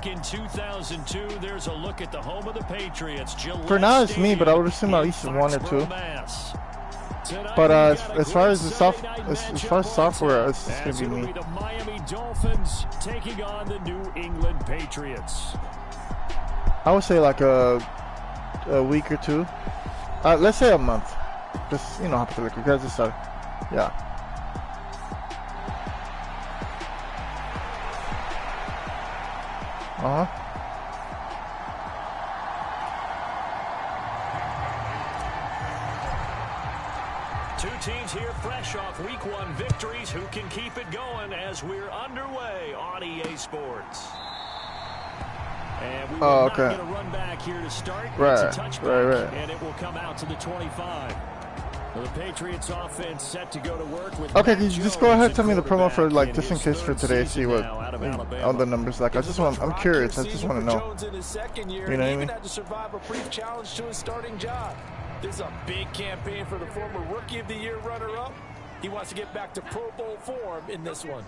in 2002. There's a look at the home of the Patriots. For now, it's me, but I would assume at least one or two. But as far as the software, it's gonna be me. The Miami Dolphins taking on the New England Patriots. I would say like a week or two. Let's say a month. Just, you know, hypothetically, because it's yeah. Two teams here fresh off week 1 victories. Who can keep it going as we're underway on EA Sports? And we will not get a run back here to start. It's a touchback, and it will come out to the 25. Well, the Patriots offense set to go to work with. Okay, can you just go ahead and tell me the promo for, like, just in case for today, see what all the numbers like. I'm curious. I just want to know. You know what I mean? Had to survive a brief challenge to his starting job. This is a big campaign for the former Rookie of the Year runner-up. He wants to get back to Pro Bowl form in this one.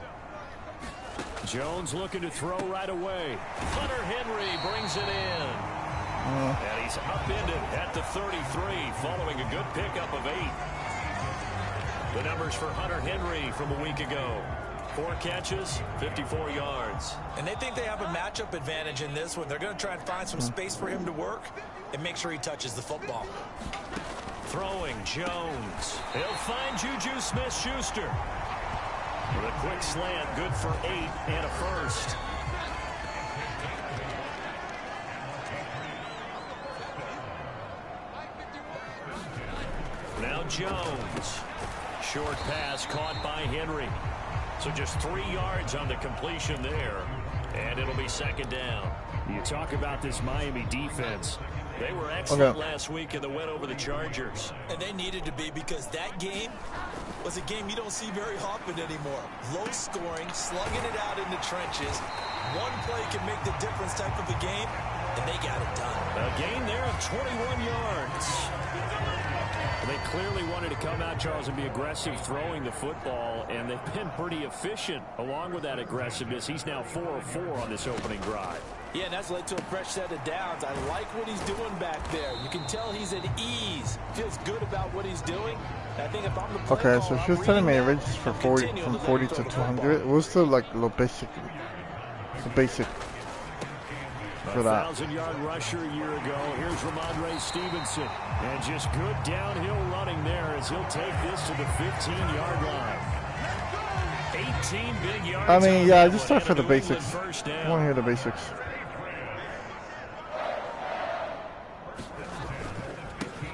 Jones looking to throw right away. Hunter Henry brings it in. And he's upended at the 33 following a good pickup of 8. The numbers for Hunter Henry from a week ago. 4 catches, 54 yards. And they think they have a matchup advantage in this one. They're going to try and find some space for him to work and make sure he touches the football. Throwing Jones. He'll find Juju Smith-Schuster. With a quick slant, good for 8 and a first. Now Jones. Short pass caught by Henry. So just 3 yards on the completion there. And it'll be second down. You talk about this Miami defense. They were excellent last week in the win over the Chargers. And they needed to be, because that game was a game you don't see very often anymore. Low scoring, slugging it out in the trenches. One play can make the difference type of a game, and they got it done. A gain there of 21 yards. They clearly wanted to come out, Charles, and be aggressive throwing the football, and they've been pretty efficient along with that aggressiveness. He's now 4 of 4 on this opening drive. Yeah, and that's led to a fresh set of downs. I like what he's doing back there. You can tell he's at ease. Feels good about what he's doing. I think if I'm the play so she was telling me it ranges for 40 from 40 to 200. What's the like the basic for that? 1,000-yard rusher a year ago. Here's Ramondre Stevenson, and just good downhill running there as he'll take this to the 15-yard line. 18 big yards. I mean, yeah, just start for the basics. I want to hear the basics.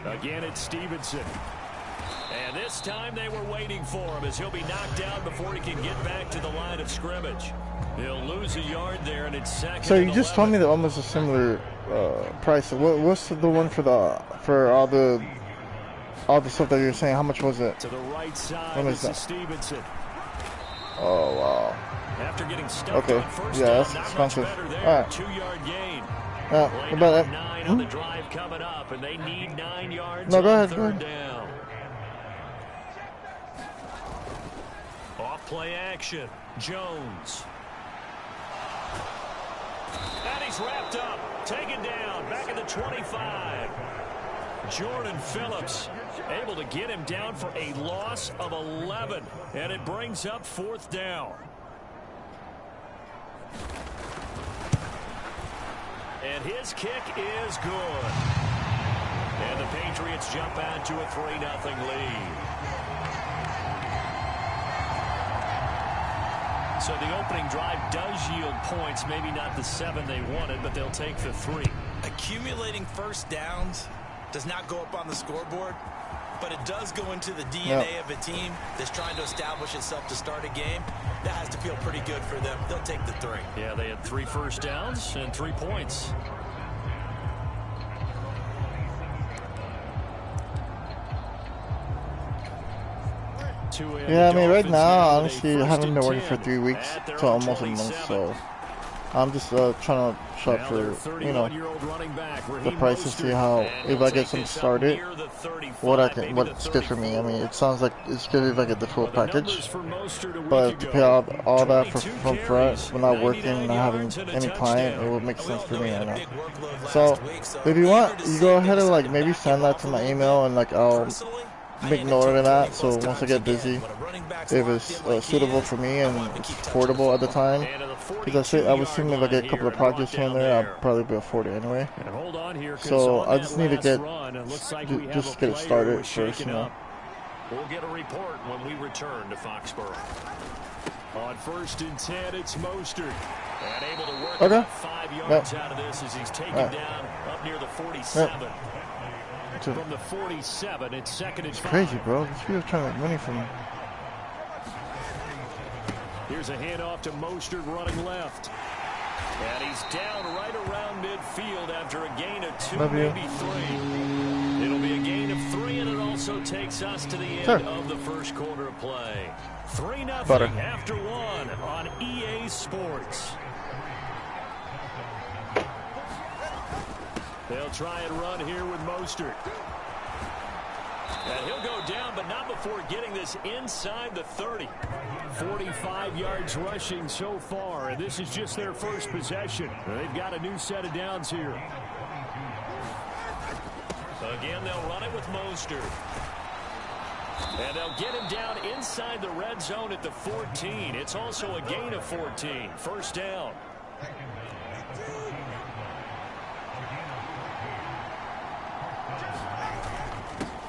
Again, it's Stevenson. And this time they were waiting for him as he'll be knocked down before he can get back to the line of scrimmage. He'll lose a yard there, and it's second. So you just told me that almost a similar price. What's the one for all the stuff that you're saying? How much was it? To the right side, this is Stevenson. Oh wow. After getting stuck on first yeah, down, that's expensive. All right. 2-yard gain. Yeah, what about that? 9 on the drive coming up, and they need 9 yards no, go on ahead, third down. Off play action. Jones. And he's wrapped up. Taken down. Back at the 25. Jordan Phillips able to get him down for a loss of 11. And it brings up 4th down. And his kick is good. And the Patriots jump out to a 3-0 lead. So the opening drive does yield points, maybe not the 7 they wanted, but they'll take the 3. Accumulating first downs does not go up on the scoreboard, but it does go into the DNA of a team that's trying to establish itself to start a game. That has to feel pretty good for them. They'll take the 3. Yeah, they had 3 first downs and 3 points. Yeah, I mean, right now, honestly, I haven't been working for 3 weeks to almost a month, so I'm just trying to shop for, you know, the price to see how, if I get some started, what's good for me. I mean, it sounds like it's good if I get the full package, but to pay all that from front when not working and not having any client, it would make sense for me, I know. So, if you want, you go ahead and like maybe send that to my email, and like I'll make note of that, so once I get busy, if it's suitable for me and it's affordable at the time, because I was thinking if I get a couple of projects here and there, I'll probably be afford it anyway. So I just need to get just get it started first, you know. We'll get a report when we return to Foxborough. On 1st and 10, it's Mostert. And able to work about 5 yards out of this as he's taken down up near the 47. From the 47, it's 2nd and 5. Crazy, bro. These people are trying to make money from me. Here's a handoff to Mostert running left. And he's down right around midfield after a gain of 2, maybe 3. It'll be a gain of 3, and it also takes us to the end of the first quarter of play. 3-0 after 1 on EA Sports. They'll try and run here with Mostert. And he'll go down, but not before getting this inside the 30. 45 yards rushing so far, and this is just their first possession. They've got a new set of downs here. Again, they'll run it with Mostert. And they'll get him down inside the red zone at the 14. It's also a gain of 14. First down.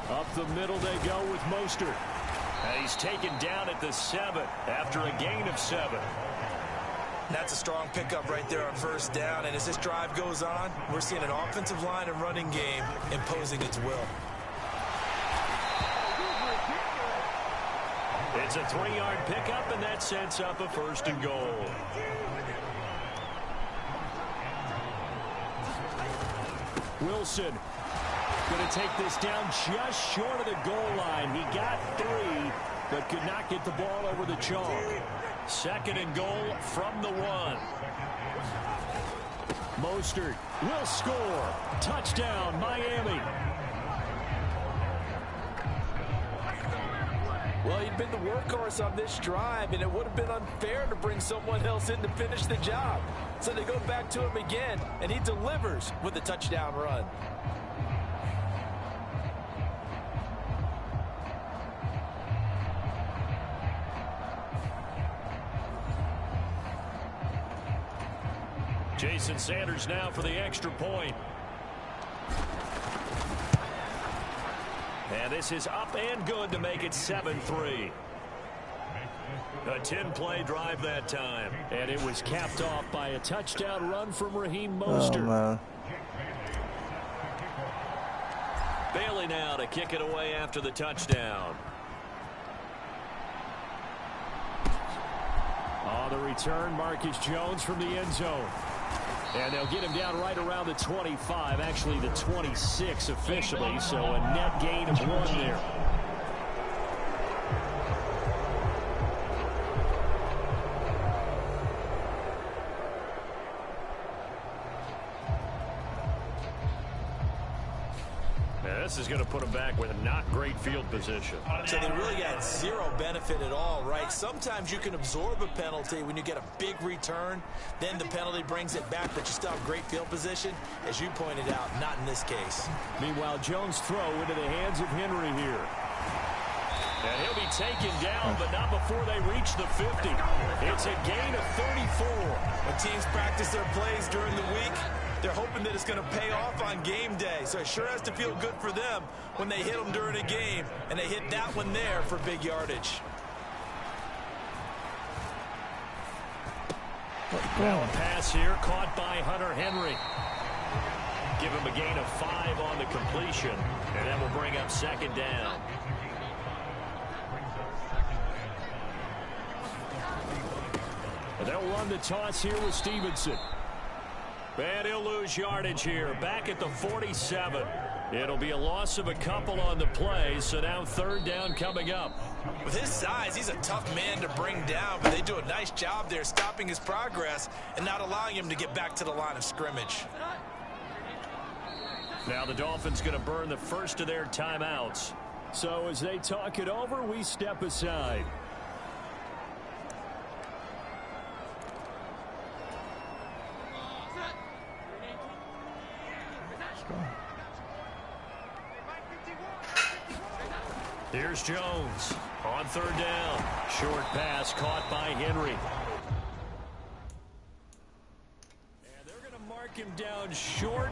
Up the middle they go with Mostert. And he's taken down at the 7 after a gain of 7. That's a strong pickup right there on first down. And as this drive goes on, we're seeing an offensive line and running game imposing its will. It's a 3-yard pickup, and that sets up a 1st and goal. Wilson going to take this down just short of the goal line. He got 3, but could not get the ball over the chalk. 2nd and goal from the 1. Mostert will score. Touchdown, Miami. Well, he'd been the workhorse on this drive, and it would have been unfair to bring someone else in to finish the job. So they go back to him again, and he delivers with a touchdown run. Jason Sanders now for the extra point. And this is up and good to make it 7-3. A 10-play drive that time. And it was capped off by a touchdown run from Raheem Mostert. Bailey now to kick it away after the touchdown. On the return, Marcus Jones from the end zone. And they'll get him down right around the 25, actually the 26 officially, so a net gain of 1 there. This is going to put them back with a not great field position. So they really got zero benefit at all, right? Sometimes you can absorb a penalty when you get a big return. Then the penalty brings it back, but you still have great field position. As you pointed out, not in this case. Meanwhile, Jones' throw into the hands of Henry here. And he'll be taken down, but not before they reach the 50. It's a gain of 34. When teams practice their plays during the week, they're hoping that it's going to pay off on game day. So it sure has to feel good for them when they hit them during a game, and they hit that one there for big yardage. Now a pass here caught by Hunter Henry. Give him a gain of 5 on the completion, and that will bring up 2nd down. And they'll run the toss here with Stevenson. And he'll lose yardage here, back at the 47. It'll be a loss of a couple on the play, so now third down coming up. With his size, he's a tough man to bring down, but they do a nice job there stopping his progress and not allowing him to get back to the line of scrimmage. Now the Dolphins going to burn the first of their timeouts. So as they talk it over, we step aside. Here's Jones on third down. Short pass caught by Henry. And they're going to mark him down short.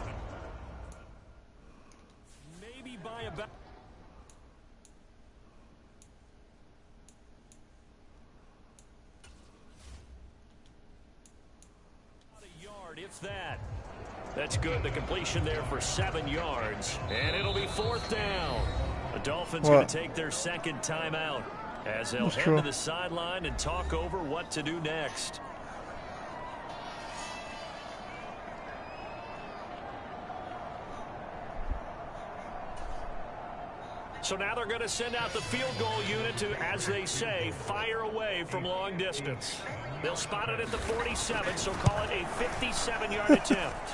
Maybe by about a yard, if that. That's good. The completion there for 7 yards. And it'll be fourth down. The Dolphins going to take their second timeout as they'll head to the sideline and talk over what to do next. So now they're going to send out the field goal unit to, as they say, fire away from long distance. They'll spot it at the 47, so call it a 57-yard attempt.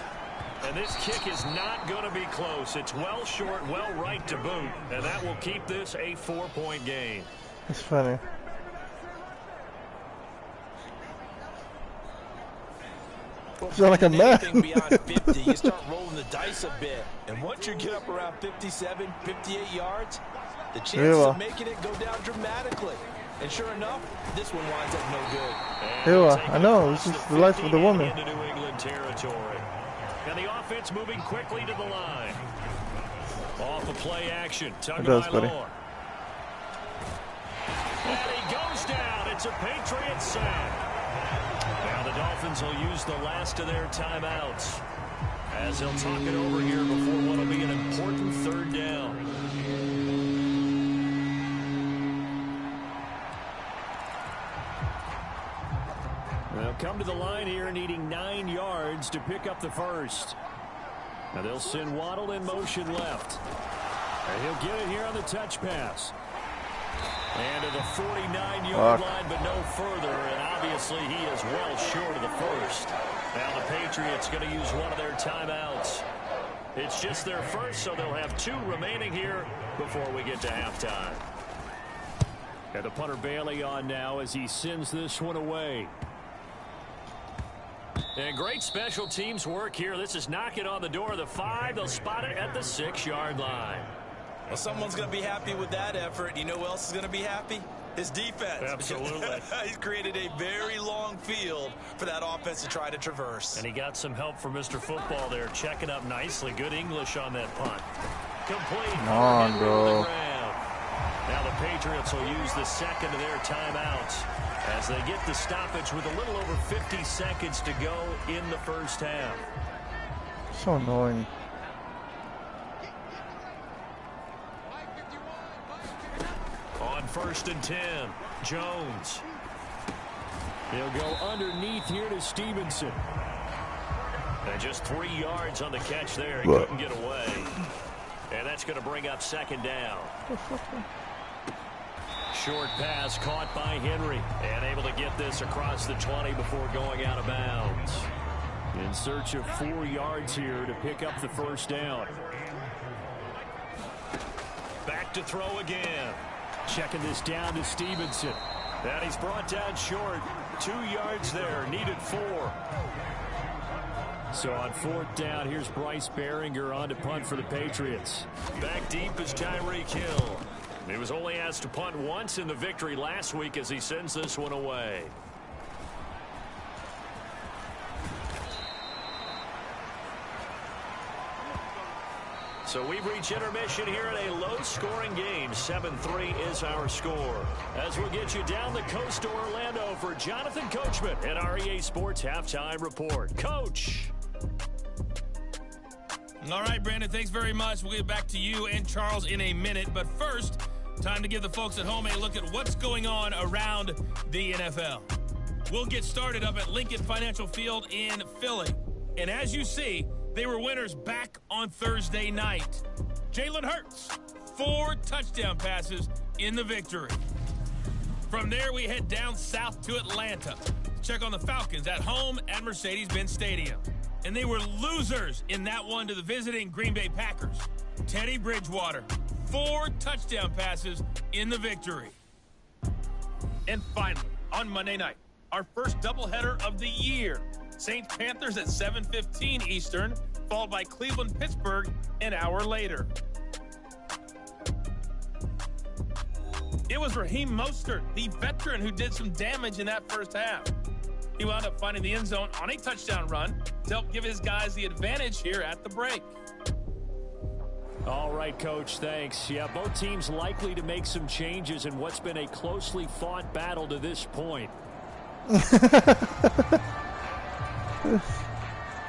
And this kick is not going to be close. It's well short, well right to boot. And that will keep this a 4-point game. It's funny. It's not like a mess. Anything beyond 50, you start rolling the dice a bit. And once you get up around 57, 58 yards, the chances of making it go down dramatically. And sure enough, this one winds up no good. I know. This is the life of the woman. Into New England territory. And the offense moving quickly to the line. Off of play action. Tugged by Lore. And he goes down. It's a Patriot sack. Now the Dolphins will use the last of their timeouts as they'll talk it over here before what will be an important third down. They'll come to the line here needing 9 yards to pick up the first. Now they'll send Waddle in motion left. And he'll get it here on the touch pass. And to the 49-yard line, but no further. And obviously he is well short of the first. Now the Patriots going to use one of their timeouts. It's just their first, so they'll have 2 remaining here before we get to halftime. And the punter Bailey on now as he sends this one away. And great special teams work here. This is knocking on the door of the 5. They'll spot it at the 6-yard line. Well, someone's going to be happy with that effort. You know who else is going to be happy? His defense. Absolutely. He's created a very long field for that offense to try to traverse. And he got some help from Mr. Football there, checking up nicely. Good English on that punt. Complete. Come on, bro. Now the Patriots will use the second of their timeouts as they get the stoppage with a little over 50 seconds to go in the first half. So annoying. On 1st and 10, Jones. He'll go underneath here to Stevenson. And just 3 yards on the catch there. He couldn't get away. And that's going to bring up second down. Short pass caught by Henry. And able to get this across the 20 before going out of bounds. In search of 4 yards here to pick up the first down. Back to throw again. Checking this down to Stevenson. And he's brought down short. 2 yards there. Needed 4. So on 4th down, here's Bryce Behringer on to punt for the Patriots. Back deep is Tyreek Hill. He was only asked to punt once in the victory last week as he sends this one away. So we've reached intermission here in a low-scoring game. 7-3 is our score. As we'll get you down the coast to Orlando for Jonathan Coachman at our EA Sports Halftime Report. Coach. All right, Brandon, thanks very much. We'll get back to you and Charles in a minute. But first, time to give the folks at home a look at what's going on around the NFL. We'll get started up at Lincoln Financial Field in Philly. And as you see, they were winners back on Thursday night. Jalen Hurts, 4 touchdown passes in the victory. From there, we head down south to Atlanta. Check on the Falcons at home at Mercedes-Benz Stadium. And they were losers in that one to the visiting Green Bay Packers. Teddy Bridgewater, 4 touchdown passes in the victory. And finally, on Monday night, our first doubleheader of the year. Saints-Panthers at 7:15 Eastern, followed by Cleveland-Pittsburgh an hour later. It was Raheem Mostert, the veteran, who did some damage in that first half. He wound up finding the end zone on a touchdown run to help give his guys the advantage here at the break. All right, Coach, thanks. Yeah, both teams likely to make some changes in what's been a closely fought battle to this point.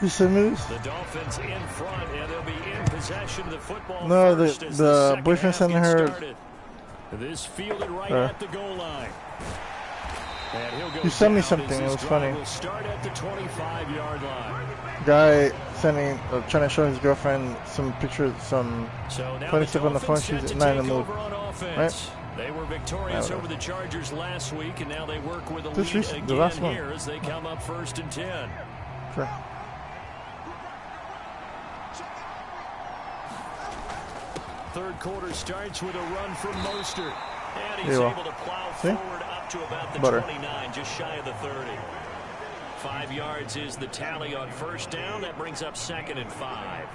You send me this? The Dolphins in front, and they'll be in possession of the football. No, the boyfriend sent her. This fielded right at the goal line. And he'll go. You sent me something. It was funny. Will start at the 25-yard line. Guy sending, trying to show his girlfriend some pictures, some funny stuff on the phone. She's not in the mood. Right? They were victorious over the Chargers last week, and now they work with a lead the last again one. here as they come up 1st and 10. Sure. Third quarter starts with a run from Mostert, and he's able to plow forward up to about the 29, just shy of the 30. 5 yards is the tally on first down. That brings up 2nd and 5.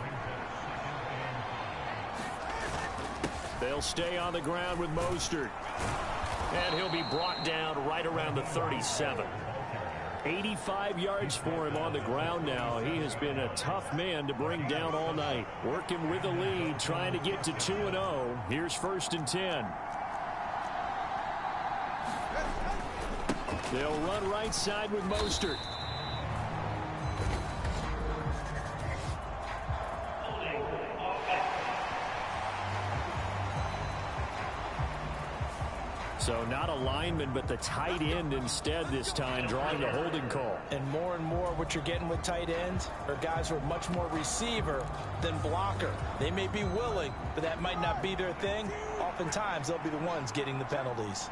They'll stay on the ground with Mostert, and he'll be brought down right around the 37. 85 yards for him on the ground now. He has been a tough man to bring down all night. Working with the lead, trying to get to 2-0. Here's 1st and 10. They'll run right side with Mostert. So not a lineman, but the tight end instead this time, drawing the holding call. And more what you're getting with tight ends are guys who are much more receiver than blocker. They may be willing, but that might not be their thing. Oftentimes, they'll be the ones getting the penalties.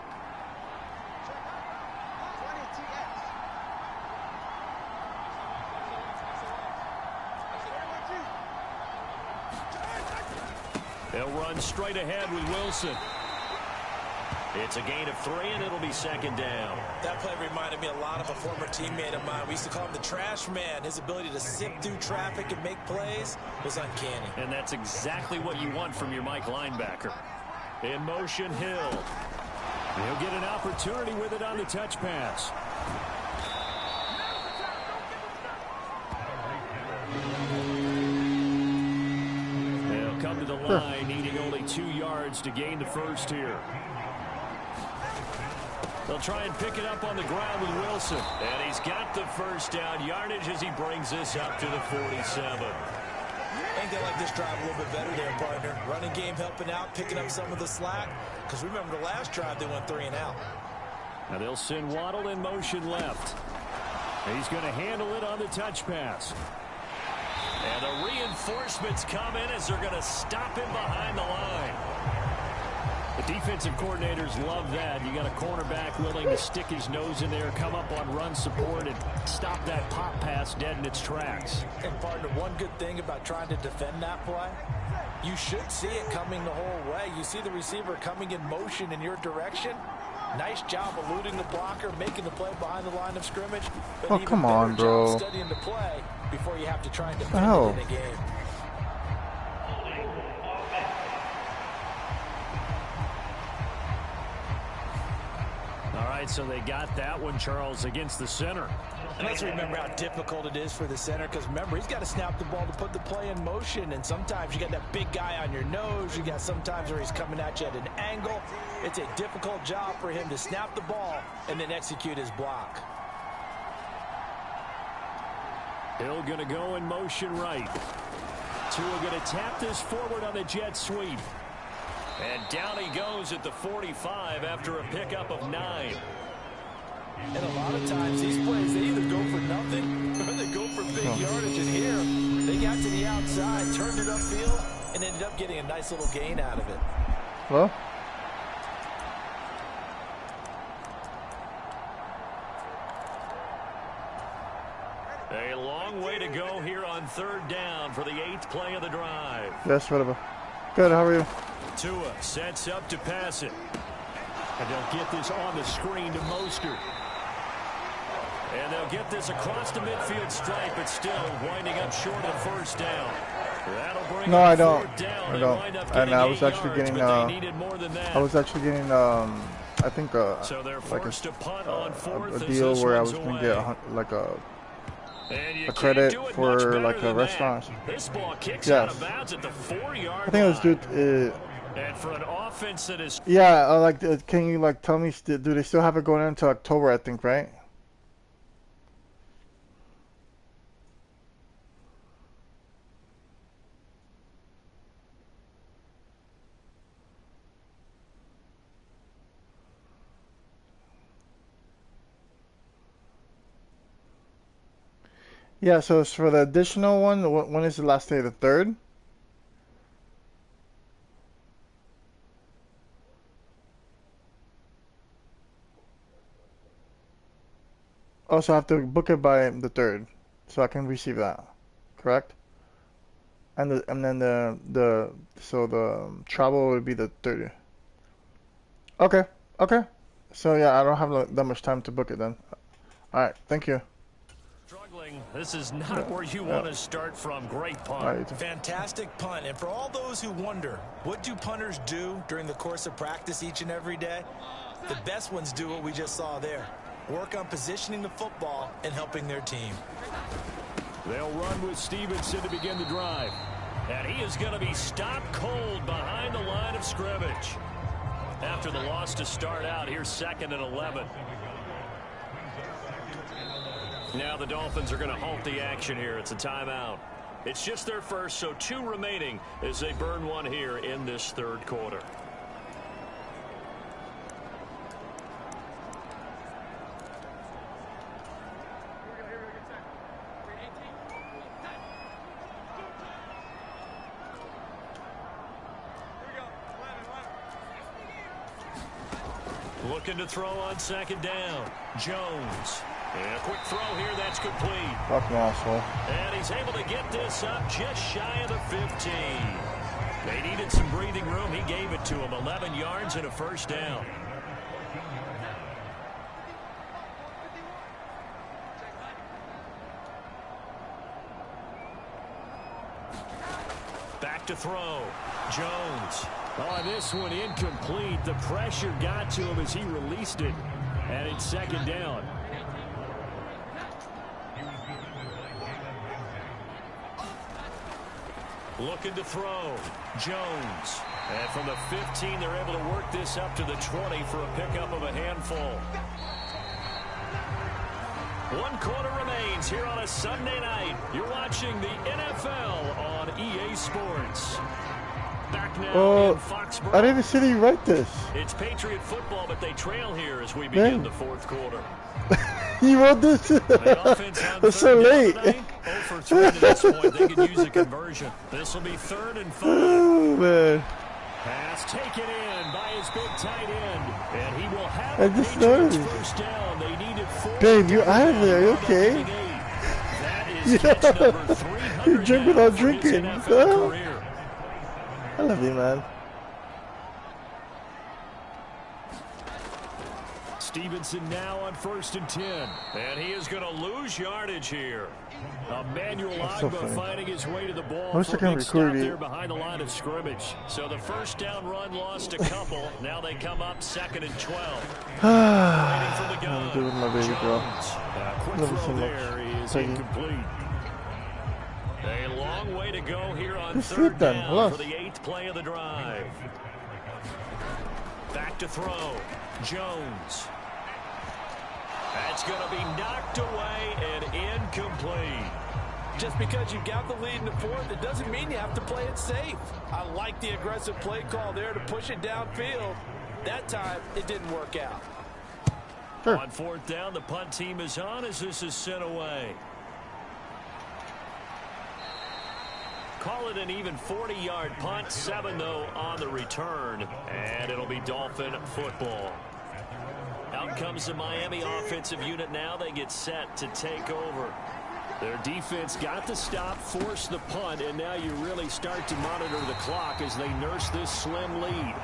They'll run straight ahead with Wilson. It's a gain of 3, and it'll be 2nd down. That play reminded me a lot of a former teammate of mine. We used to call him the trash man. His ability to sift through traffic and make plays was uncanny. And that's exactly what you want from your Mike linebacker. In motion, Hill. He'll get an opportunity with it on the touch pass. They'll come to the line, needing only 2 yards to gain the first here. They'll try and pick it up on the ground with Wilson. And he's got the first down yardage as he brings this up to the 47. Ain't gonna like this drive a little bit better there, partner. Running game helping out, picking up some of the slack. Because remember the last drive, they went 3 and out. Now they'll send Waddle in motion left. He's going to handle it on the touch pass. And the reinforcements come in as they're going to stop him behind the line. The defensive coordinators love that. You got a cornerback willing to stick his nose in there, come up on run support, and stop that pop pass dead in its tracks. And partner, one good thing about trying to defend that play, you should see it coming the whole way. You see the receiver coming in motion in your direction. Nice job eluding the blocker, making the play behind the line of scrimmage. But oh, come on, bro. Studying the play before you have to try and defend it in a game. All right, so they got that one, Charles, against the center. And let's remember how difficult it is for the center, because remember, he's got to snap the ball to put the play in motion, and sometimes you got that big guy on your nose. You got sometimes where he's coming at you at an angle. It's a difficult job for him to snap the ball and then execute his block. Hill going to go in motion right. Tua going to tap this forward on the jet sweep. And down he goes at the 45 after a pickup of 9. And a lot of times these plays, they either go for nothing or they go for big yardage. And here, they got to the outside, turned it upfield, and ended up getting a nice little gain out of it. Well. A long way to go here on 3rd down for the 8th play of the drive. Yes, whatever. Good, how are you? Tua sets up to pass it. And they'll get this on the screen to Mostert. And they'll get this across the midfield stripe, but still winding up short of 1st down. That'll bring no, I don't. Down. I don't. And I was actually getting, I think, so like a deal where I was going to get like a credit for like a restaurant. This ball kicks yes. out of bounds at the 4-yard I think it was due. And for an offense that is can you like tell me? Do they still have it going into October? I think, right? Yeah, so it's for the additional one. When is the last day? The 3rd? Also, I have to book it by the 3rd, so I can receive that. Correct? And then the travel would be the 30th. Okay. Okay. So yeah, I don't have that much time to book it then. All right. Thank you. This is not where you want to start from. Great punt. Right. Fantastic punt. And for all those who wonder, what do punters do during the course of practice each and every day? The best ones do what we just saw there. Work on positioning the football and helping their team. They'll run with Stevenson to begin the drive. And he is going to be stopped cold behind the line of scrimmage. After the loss to start out, here's 2nd and 11. Now the Dolphins are going to halt the action here. It's a timeout. It's just their first, so 2 remaining as they burn one here in this 3rd quarter. Looking to throw on 2nd down. Jones. And a quick throw here, that's complete. Fucking asshole. And he's able to get this up just shy of the 15. They needed some breathing room. He gave it to him. 11 yards and a 1st down. Back to throw. Jones. Oh, this one incomplete. The pressure got to him as he released it. And it's 2nd down. Looking to throw. Jones. And from the 15, they're able to work this up to the 20 for a pickup of a handful. 1 quarter remains here on a Sunday night. You're watching the NFL on EA Sports. Back now in Foxborough. I didn't see you write this. It's Patriot football, but they trail here as we begin the 4th quarter. You wrote this? That's so late. 0 for 3 to this point. They could use a conversion. This will be 3rd and 5. Oh, man. Pass taken in by his big tight end. And he will have I just noticed. 1st down. They needed 4. Babe, you're out of there. Are you okay? That is catch number 300 You're drinking without for his drinking. NFL career. I love you, man. Stevenson now on 1st and 10. And he is going to lose yardage here. Emmanuel Agba finding his way to the ball. I wish I could record there behind the line of scrimmage. So the 1st down run lost a couple. Now they come up 2nd and 12. Waiting for the gun. I'm doing my baby girl. Quick throw there is incomplete. A long way to go here on 3rd down for the 8th play of the drive. Back to throw. Jones. That's going to be knocked away and incomplete. Just because you've got the lead in the 4th, it doesn't mean you have to play it safe. I like the aggressive play call there to push it downfield. That time, it didn't work out. Sure. On fourth down, the punt team is on as this is sent away. Call it an even 40-yard punt. 7, though, on the return. And it'll be Dolphin football. Out comes the Miami offensive unit now. They get set to take over. Their defense got the stop, forced the punt, and now you really start to monitor the clock as they nurse this slim lead.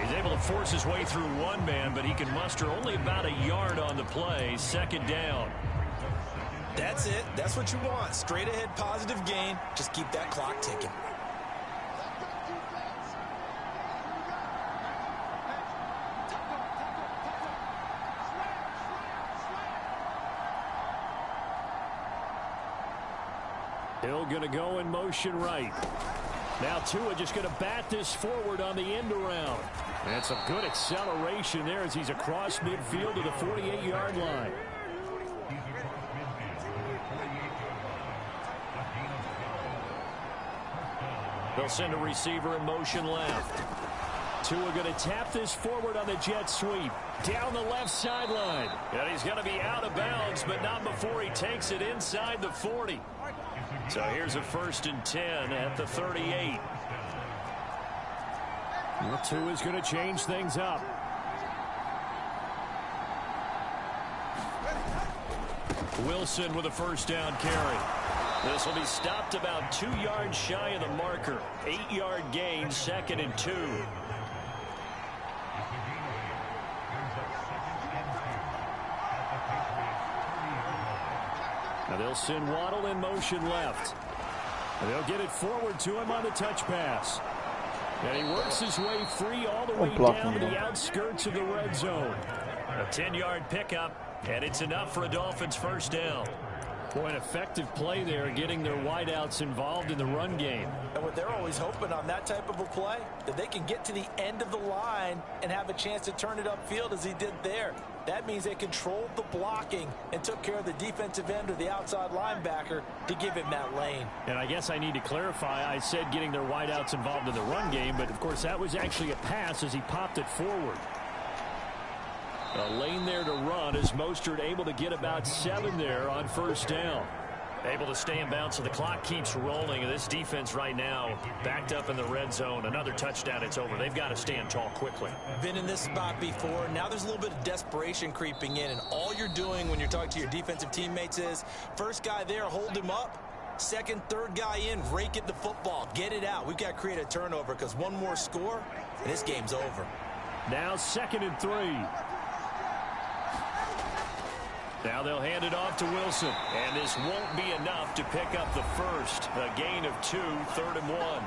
He's able to force his way through one man, but he can muster only about a yard on the play. Second down. That's it. That's what you want. Straight ahead positive gain. Just keep that clock ticking. Hill going to go in motion right. Now Tua just going to bat this forward on the end around. And some good acceleration there as he's across midfield to the 48-yard line. They'll send a receiver in motion left. Tua going to tap this forward on the jet sweep. Down the left sideline. And he's going to be out of bounds, but not before he takes it inside the 40. So here's a 1st and 10 at the 38. Well, Tua's going to change things up. Wilson with a 1st down carry. This will be stopped about 2 yards shy of the marker. 8-yard gain, 2nd and 2. Now they'll send Waddle in motion left. And they'll get it forward to him on the touch pass. And he works his way free all the way down to the outskirts of the red zone. A 10-yard pickup, and it's enough for a Dolphins 1st down. Boy, an effective play there, getting their wideouts involved in the run game. And what they're always hoping on that type of a play, that they can get to the end of the line and have a chance to turn it upfield as he did there. That means they controlled the blocking and took care of the defensive end or the outside linebacker to give him that lane. And I guess I need to clarify, I said getting their wideouts involved in the run game, but of course that was actually a pass as he popped it forward. A lane there to run as Mostert able to get about 7 there on 1st down. Able to stay in bounds, so the clock keeps rolling. And this defense right now backed up in the red zone. Another touchdown, it's over. They've got to stand tall quickly. Been in this spot before. Now there's a little bit of desperation creeping in. And all you're doing when you're talking to your defensive teammates is, first guy there, hold him up. Second, third guy in, rake at the football. Get it out. We've got to create a turnover because one more score, and this game's over. Now 2nd and 3. Now they'll hand it off to Wilson. And this won't be enough to pick up the first. A gain of 2, 3rd and 1.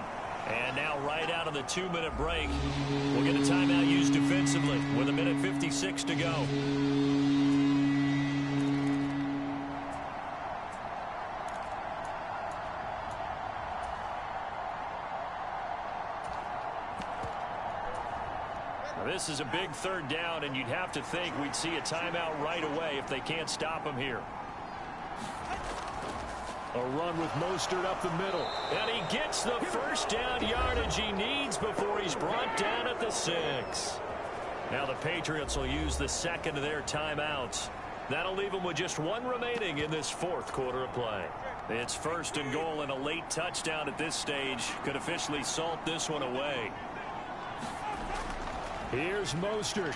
And now right out of the 2-minute break, we'll get a timeout used defensively with 1:56 to go. This is a big 3rd down, and you'd have to think we'd see a timeout right away if they can't stop him here. A run with Mostert up the middle. And he gets the 1st down yardage he needs before he's brought down at the 6. Now the Patriots will use the 2nd of their timeouts. That'll leave them with just 1 remaining in this 4th quarter of play. It's 1st and goal, and a late touchdown at this stage could officially salt this one away. Here's Mostert.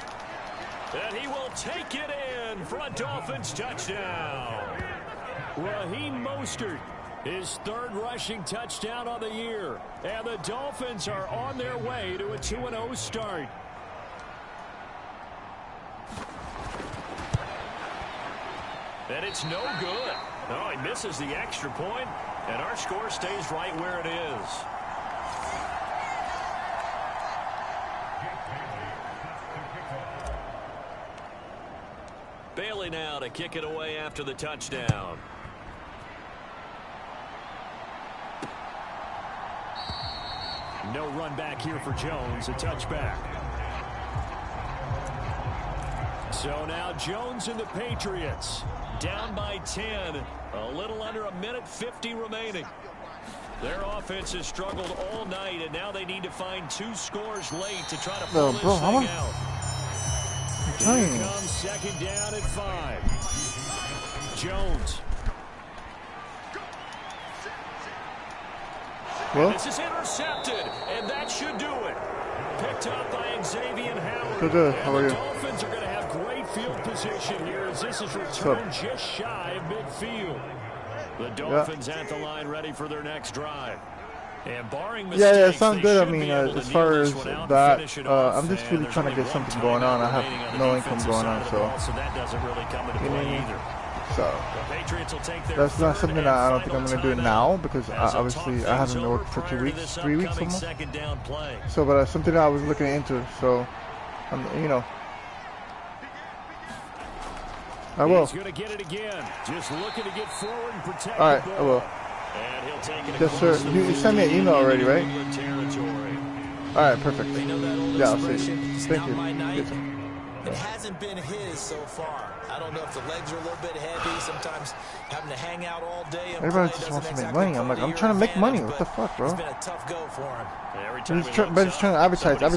And he will take it in for a Dolphins touchdown. Raheem Mostert, his 3rd rushing touchdown on the year. And the Dolphins are on their way to a 2-0 start. And it's no good. Oh, he misses the extra point, and our score stays right where it is. Bailey now to kick it away after the touchdown. No run back here for Jones, a touchback. So now Jones and the Patriots down by 10, a little under 1:50 remaining. Their offense has struggled all night, and now they need to find 2 scores late to try to pull this thing out. Here comes second down at 5. Jones. Well, this is intercepted, and that should do it. Picked up by Xavier Howard. Good. How are you? The Dolphins are going to have great field position here as this is returned just shy of midfield. The Dolphins at the line ready for their next drive. And barring mistakes, yeah, it sounds good. I mean, as far as that, I'm just really trying to get something going on. I have no income going on, so that doesn't really come into play either. So that's not something that I don't think I'm going to do now because obviously I haven't worked for 2 weeks, 3 weeks almost. So, but something that I was looking into. So, you know, I will. He's going to get it again. Just looking to get forward and protect. All right, I will. And he'll take it. Yes, sir. You sent me an email already, right? All right, perfect. Yeah, I'll see. Thank you. It hasn't been his so far. I don't know if the legs are a little bit heavy. Sometimes having to hang out all day. Everybody just wants to make money. I'm like, I'm trying to make money. What the fuck, bro? It's been a tough go for him. But he's trying to advertise. You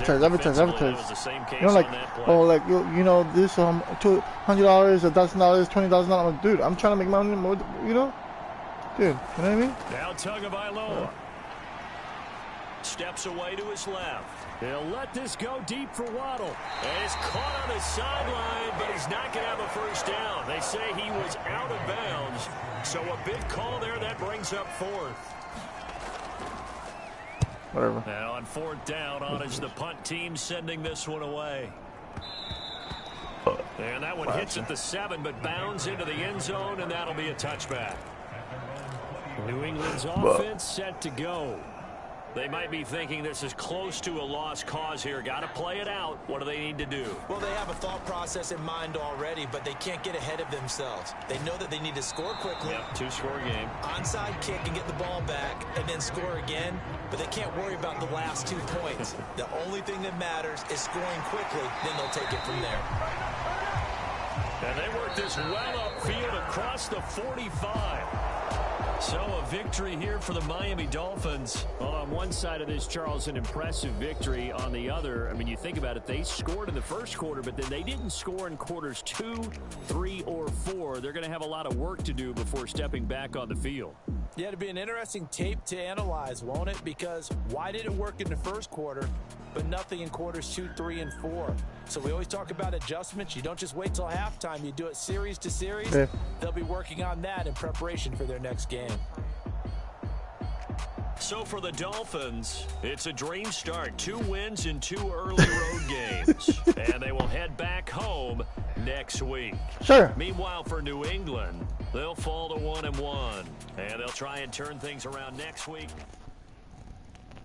know, like, oh, like you know, this $200, $1,000, $20,000. I'm like, dude, I'm trying to make money. You know, dude, you know what I mean? Now Tagovailoa steps away to his left. He'll let this go deep for Waddle. And he's caught on his sideline, but he's not going to have a first down. They say he was out of bounds. So a big call there that brings up 4th. Whatever. And on 4th down, on is the punt team sending this one away. And that one hits at the 7, but bounds into the end zone, and that'll be a touchback. New England's offense set to go. They might be thinking this is close to a lost cause here. Got to play it out. What do they need to do? Well, they have a thought process in mind already, but they can't get ahead of themselves. They know that they need to score quickly. Yep, 2-score game. Onside kick and get the ball back and then score again, but they can't worry about the last 2 points. The only thing that matters is scoring quickly, then they'll take it from there. And they work this well upfield across the 45. So a victory here for the Miami Dolphins. Well, on one side of this, Charles, an impressive victory. On the other, I mean, you think about it, they scored in the first quarter, but then they didn't score in quarters 2, 3, or 4. They're going to have a lot of work to do before stepping back on the field. Yeah, it'll be an interesting tape to analyze, won't it? Because why did it work in the first quarter, but nothing in quarters 2, 3, and 4? So we always talk about adjustments. You don't just wait till halftime. You do it series to series. Yeah. They'll be working on that in preparation for their next game. So for the Dolphins, it's a dream start. 2 wins in 2 early road games. And they will head back home next week. Sure. Meanwhile, for New England, they'll fall to 1-1. And they'll try and turn things around next week.